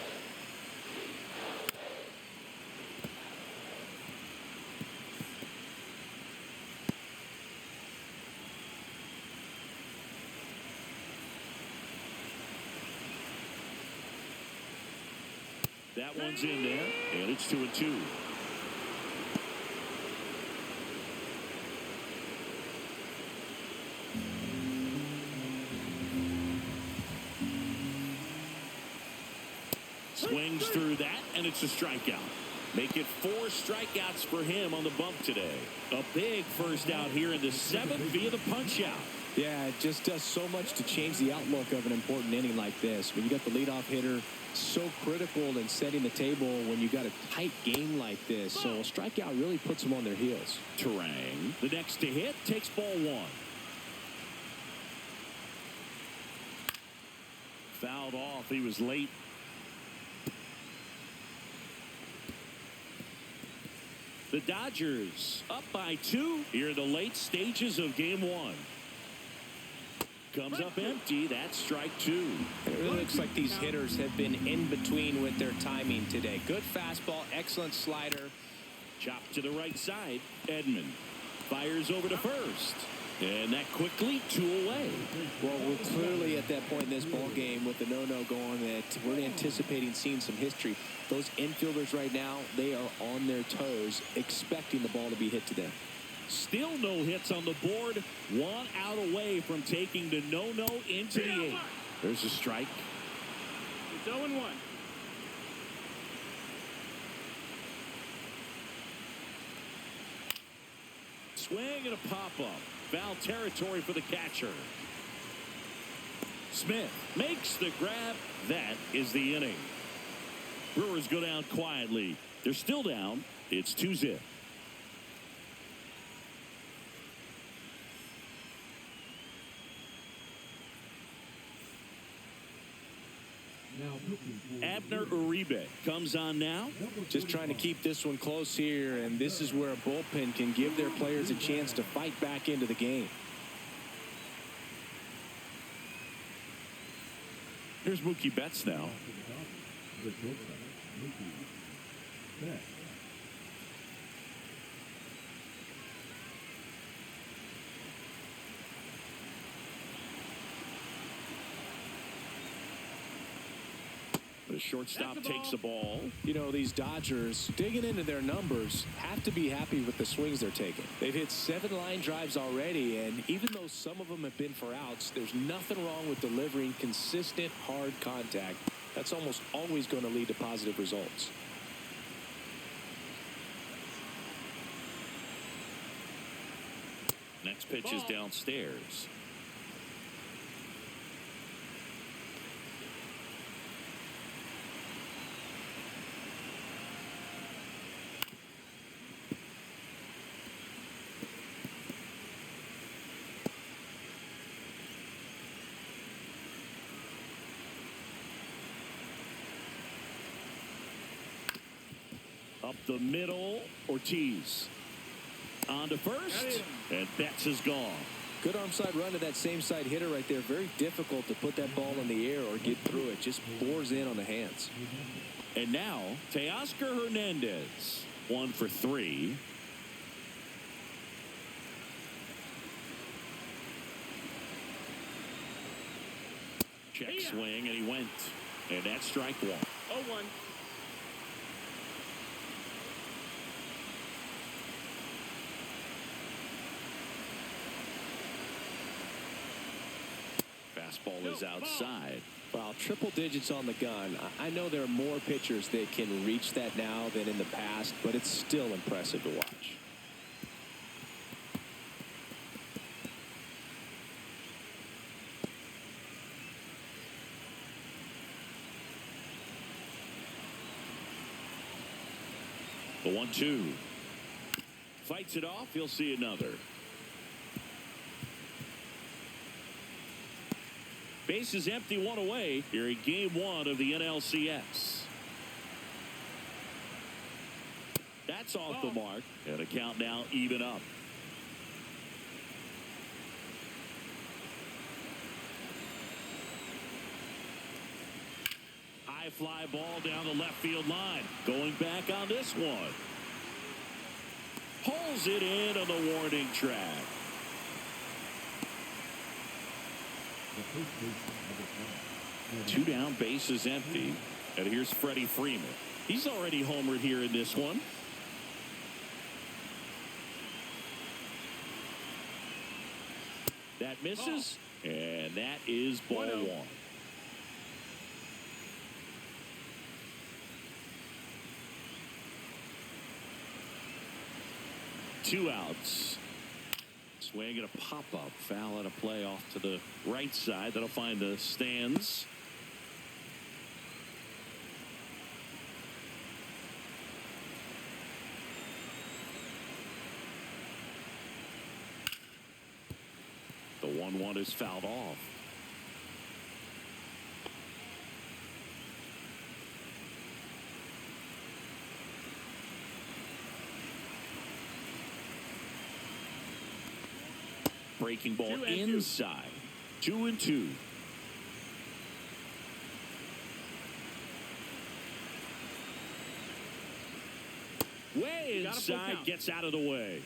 That one's in there, and it's 2-2. Swings through that, and it's a strikeout. Make it 4 strikeouts for him on the bump today. A big first out here in the 7th via the punch-out. Yeah, it just does so much to change the outlook of an important inning like this. When you got the leadoff hitter, so critical in setting the table when you got a tight game like this. So a strikeout really puts them on their heels. Terang, the next to hit, takes ball 1. Fouled off. He was late. The Dodgers up by 2 here in the late stages of game 1. Comes up empty. That's strike 2. It really looks like these hitters have been in between with their timing today. Good fastball, excellent slider. Chopped to the right side. Edman Fires over to first. And that quickly 2 away. Well, we're clearly at that point in this ball game with the no-no going that we're anticipating seeing some history. Those infielders right now, they are on their toes, expecting the ball to be hit to them. Still no hits on the board. 1 out away from taking the no-no into the 8th. There's a strike. It's 0-1. Swing and a pop-up. Foul territory for the catcher. Smith makes the grab. That is the inning. Brewers go down quietly. They're still down. It's 2-0. Abner Uribe comes on now. Just trying to keep this one close here, and this is where a bullpen can give their players a chance to fight back into the game. Here's Mookie Betts now. The shortstop takes the ball. You know, these Dodgers, digging into their numbers, have to be happy with the swings they're taking. They've hit 7 line drives already, and even though some of them have been for outs, there's nothing wrong with delivering consistent, hard contact. That's almost always going to lead to positive results. Next pitch is downstairs. Up the middle, Ortiz. On to first, and Betts is gone. Good arm side run to that same side hitter right there. Very difficult to put that ball in the air or get through it. Just bores in on the hands. And now, Teoscar Hernandez. 1 for 3. Check swing, and he went. And that's strike 1. 0-1. Fastball is outside. Well, triple digits on the gun. I know there are more pitchers that can reach that now than in the past, but it's still impressive to watch. The 1-2. Fights it off. He'll see another. Base is empty, 1 away here in game 1 of the NLCS. That's off the mark. And a count now even up. High fly ball down the left field line. Going back on this one. Pulls it in on the warning track. Two down, base is empty. And here's Freddie Freeman. He's already homered here in this one. That misses. And that is ball 1. Two outs. Swing and a pop-up. Foul and a play off to the right side. That'll find the stands. The 1-1 is fouled off. Breaking ball inside. 2-2. Way inside, gets out of the way.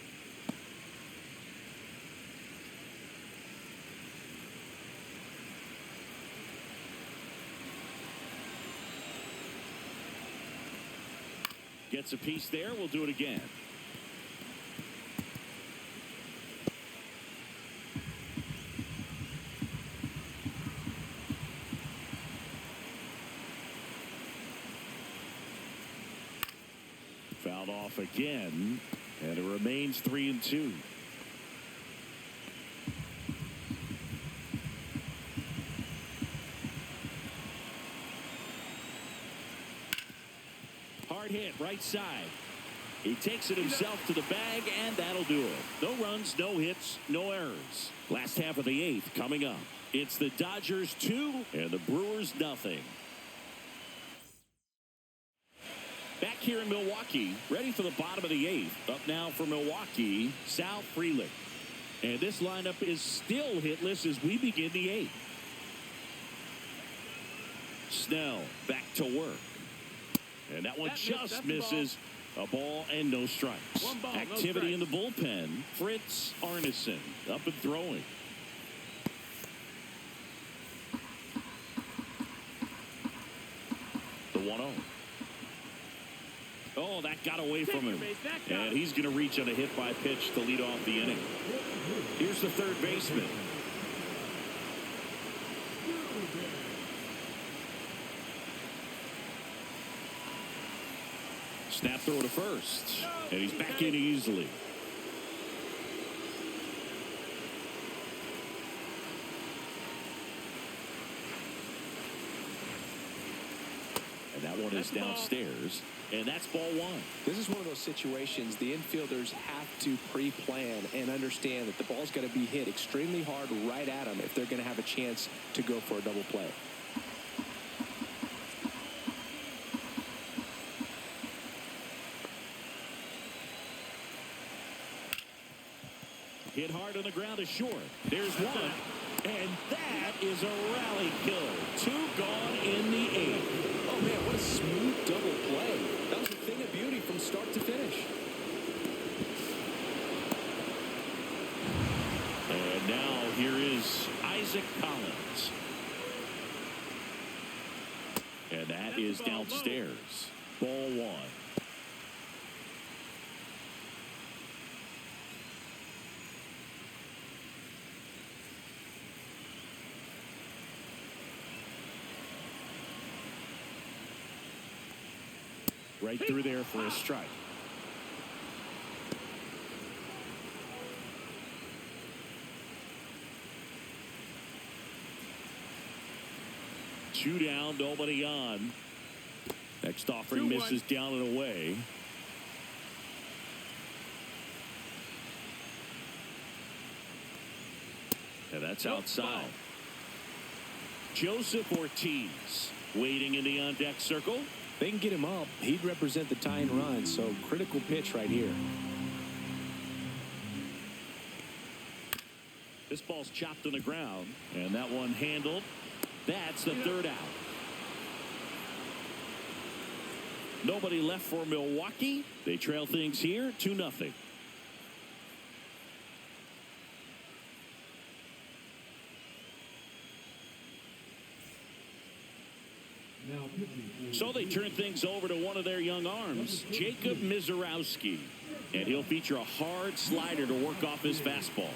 Gets a piece there. We'll do it again. Fouled off again, and it remains 3-2. Hard hit, right side. He takes it himself to the bag, and that'll do it. No runs, no hits, no errors. Last half of the 8th coming up. It's the Dodgers 2 and the Brewers nothing. Back here in Milwaukee, ready for the bottom of the 8th. Up now for Milwaukee, Sal Frelick. And this lineup is still hitless as we begin the 8th. Snell back to work. And that one just misses. A ball and no strikes. Activity in the bullpen. Fritz Arneson up and throwing. The 1-0. Oh, that got away from him. And he's going to reach on a hit by pitch to lead off the inning. Here's the third baseman. Snap throw to first. And he's back in easily. And that one is downstairs. And that's ball 1. This is one of those situations the infielders have to pre-plan and understand that the ball's got to be hit extremely hard right at them if they're going to have a chance to go for a double play. Hit hard on the ground is short. There's one. And that is a rally kill. 2 gone in the 8th. Oh, man, what a smooth double play. That was a thing of beauty from start to finish. And now here is Isaac Collins. And that is downstairs. Ball 1. Right through there for a strike. Two down, nobody on. Next offering misses down and away. And that's outside. Joseph Ortiz waiting in the on-deck circle. They can get him up. He'd represent the tying run, so critical pitch right here. This ball's chopped on the ground, and that one handled. That's the third out. Nobody left for Milwaukee. They trail things here 2-0. So they turn things over to one of their young arms, Jacob Mizorowski. And he'll feature a hard slider to work off his fastball.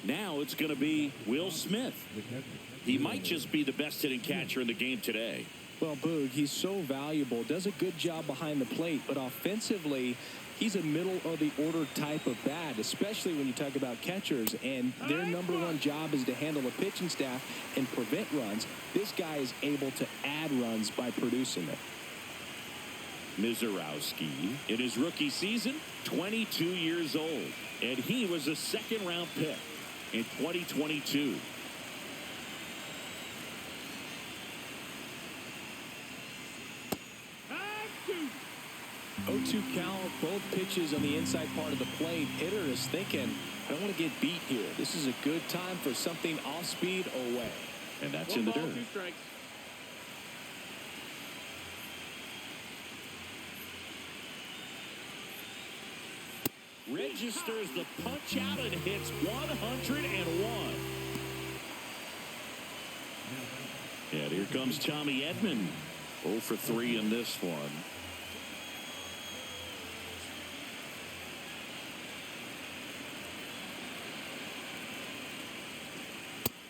Now it's going to be Will Smith. He might just be the best hitting catcher in the game today. Well, Boog, he's so valuable, does a good job behind the plate, but offensively, he's a middle-of-the-order type of bat, especially when you talk about catchers, and their number one job is to handle the pitching staff and prevent runs. This guy is able to add runs by producing it. Mizorowski, in his rookie season, 22 years old, and he was a second-round pick in 2022. 0-2 count, both pitches on the inside part of the plate. Hitter is thinking, I don't want to get beat here. This is a good time for something off speed away. And that's in the dirt. 2 strikes. Registers the punch out and hits 101. And here comes Tommy Edman. 0 for 3 in this one.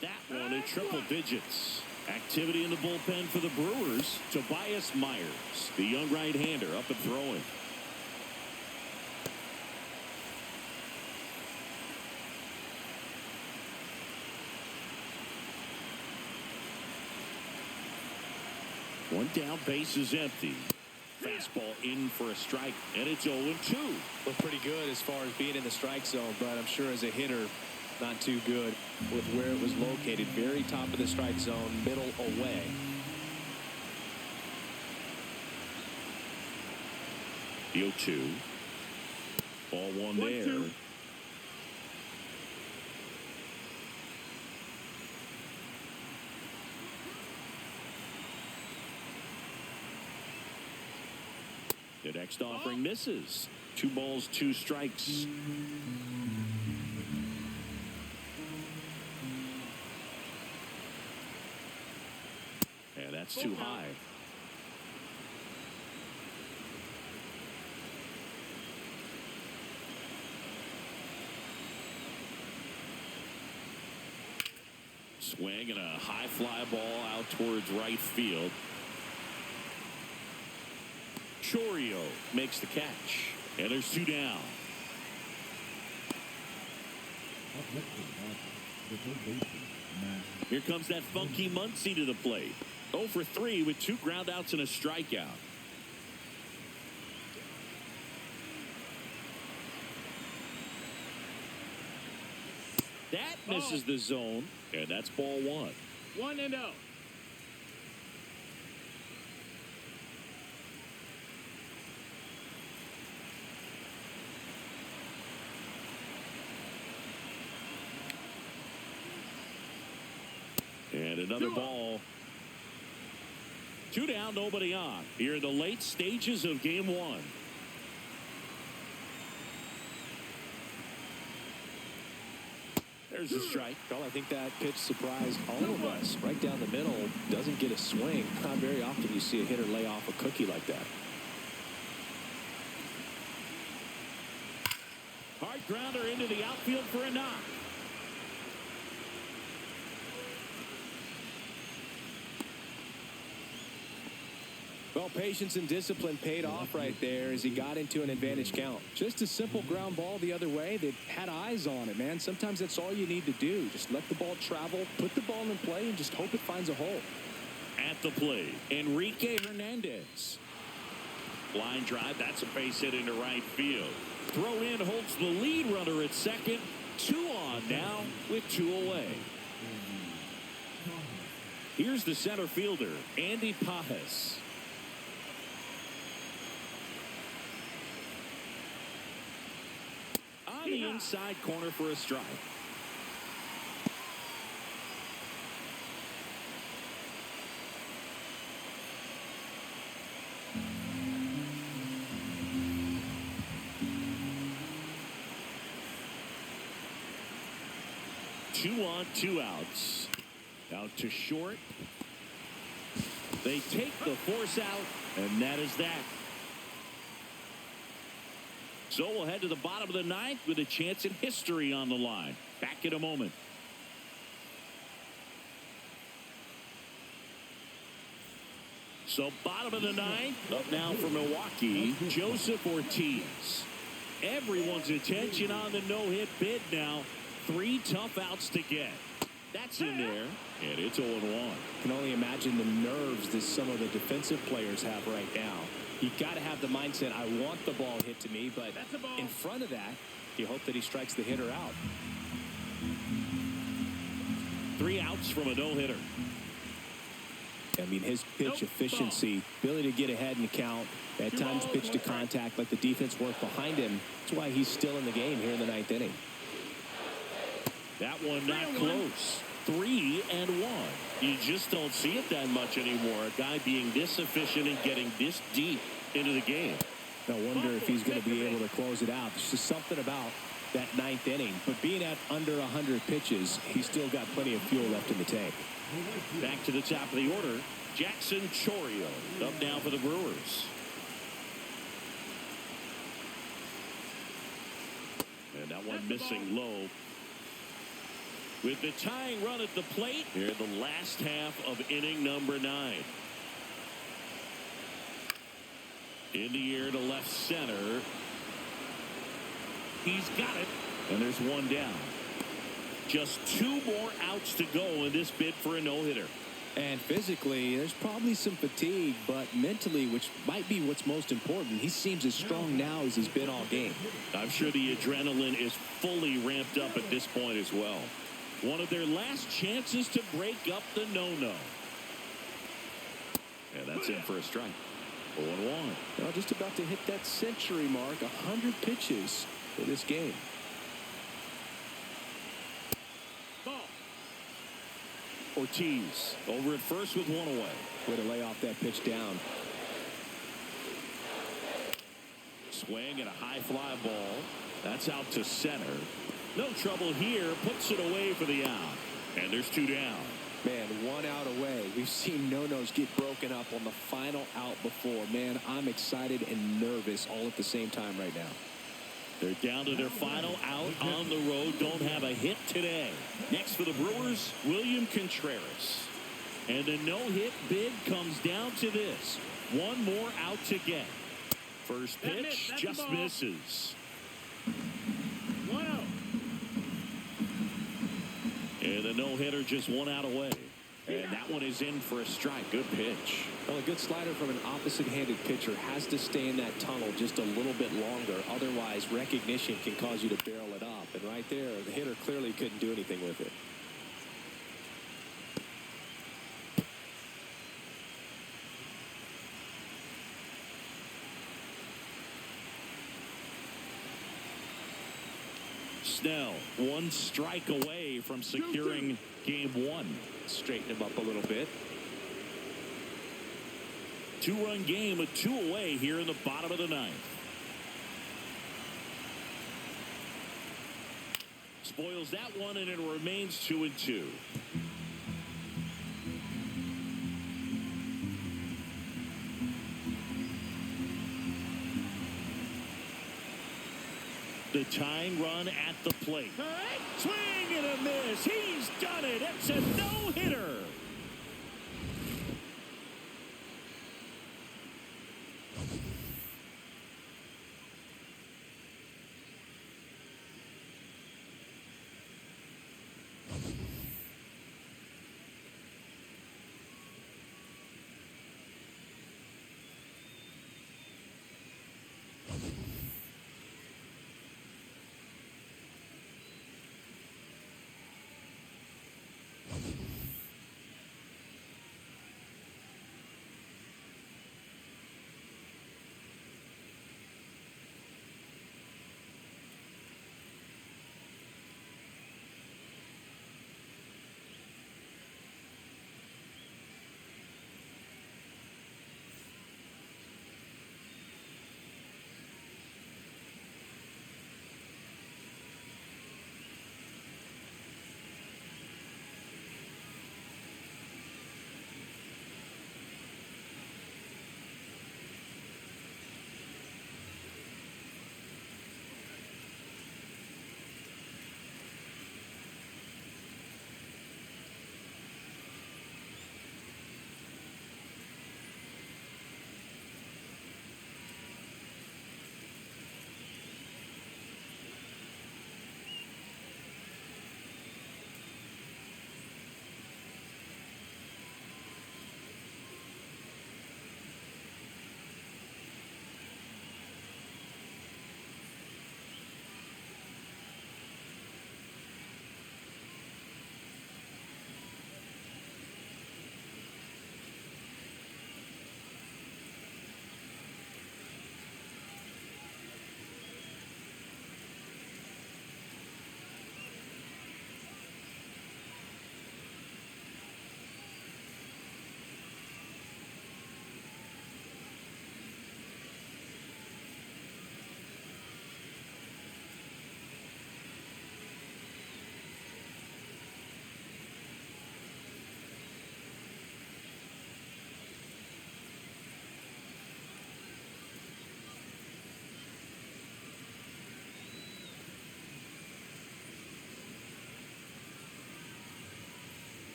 That one in triple digits. Activity in the bullpen for the Brewers. Tobias Myers, the young right-hander, up and throwing. One down, base is empty. Fastball in for a strike, and it's 0-2. Looked pretty good as far as being in the strike zone, but I'm sure as a hitter, not too good with where it was located. Very top of the strike zone, middle away. The 0-2. Ball one there. 1-2. The next offering misses. 2 balls, 2 strikes. And that's too high. Swing and a high fly ball out towards right field. Chorio makes the catch, and there's 2 down. Here comes that funky Muncy to the plate. 0 for 3 with 2 groundouts and a strikeout. That misses the zone, and that's ball 1. 1-0. And another ball. 2 down, nobody on. Here in the late stages of game 1. There's a strike. Well, I think that pitch surprised all of us. Right down the middle, doesn't get a swing. Not very often you see a hitter lay off a cookie like that. Hard grounder into the outfield for a knock. Well, patience and discipline paid off right there as he got into an advantage count. Just a simple ground ball the other way. They had eyes on it, man. Sometimes that's all you need to do. Just let the ball travel, put the ball in play, and just hope it finds a hole. At the plate, Enrique Hernandez. Line drive, that's a base hit into right field. Throw in holds the lead runner at second. 2 on now with 2 away. Here's the center fielder, Andy Pajes. On the inside corner for a strike. Two on, 2 outs. Out to short. They take the force out, and that is that. So we'll head to the bottom of the 9th with a chance at history on the line. Back in a moment. So bottom of the 9th, up now for Milwaukee, Joseph Ortiz. Everyone's attention on the no-hit bid now. 3 tough outs to get. That's in there, and it's 0-1. Can only imagine the nerves that some of the defensive players have right now. You got to have the mindset, I want the ball hit to me, but in front of that, you hope that he strikes the hitter out. 3 outs from a no-hitter. I mean, his pitch efficiency, ability to get ahead in the count, at times pitch to contact, let the defense work behind him. That's why he's still in the game here in the 9th inning. That one not close. 3-1. You just don't see it that much anymore. A guy being this efficient and getting this deep into the game. No wonder if he's going to be able to close it out. There's just something about that 9th inning. But being at under 100 pitches, he's still got plenty of fuel left in the tank. Back to the top of the order, Jackson Chourio up now for the Brewers. And that one missing low. With the tying run at the plate here in the last half of inning number 9. In the air to left center. He's got it. And there's one down. Just 2 more outs to go in this bid for a no-hitter. And physically, there's probably some fatigue, but mentally, which might be what's most important, he seems as strong now as he's been all game. I'm sure the adrenaline is fully ramped up at this point as well. One of their last chances to break up the no-no. And that's in for a strike. 0-1. Well, just about to hit that century mark, 100 pitches for this game. Ortiz over at first with 1 away. Way to lay off that pitch down. Swing and a high fly ball. That's out to center. No trouble here. Puts it away for the out. And there's 2 down. Man, 1 out away. We've seen no-nos get broken up on the final out before. Man, I'm excited and nervous all at the same time right now. They're down to their final out on the road. Don't have a hit today. Next for the Brewers, William Contreras. And the no-hit bid comes down to this. 1 more out to get. First pitch just misses. 1-0. And the no-hitter just 1 out away. And that one is in for a strike. Good pitch. Well, a good slider from an opposite-handed pitcher has to stay in that tunnel just a little bit longer. Otherwise, recognition can cause you to barrel it up. And right there, the hitter clearly couldn't do anything with it. Snell, 1 strike away from securing game 1. Straighten him up a little bit. 2-run game with 2 away here in the bottom of the 9th. Spoils that one, and it remains 2-2. The tying run at the plate. Swing and a miss. He's done it. It's a no-hitter.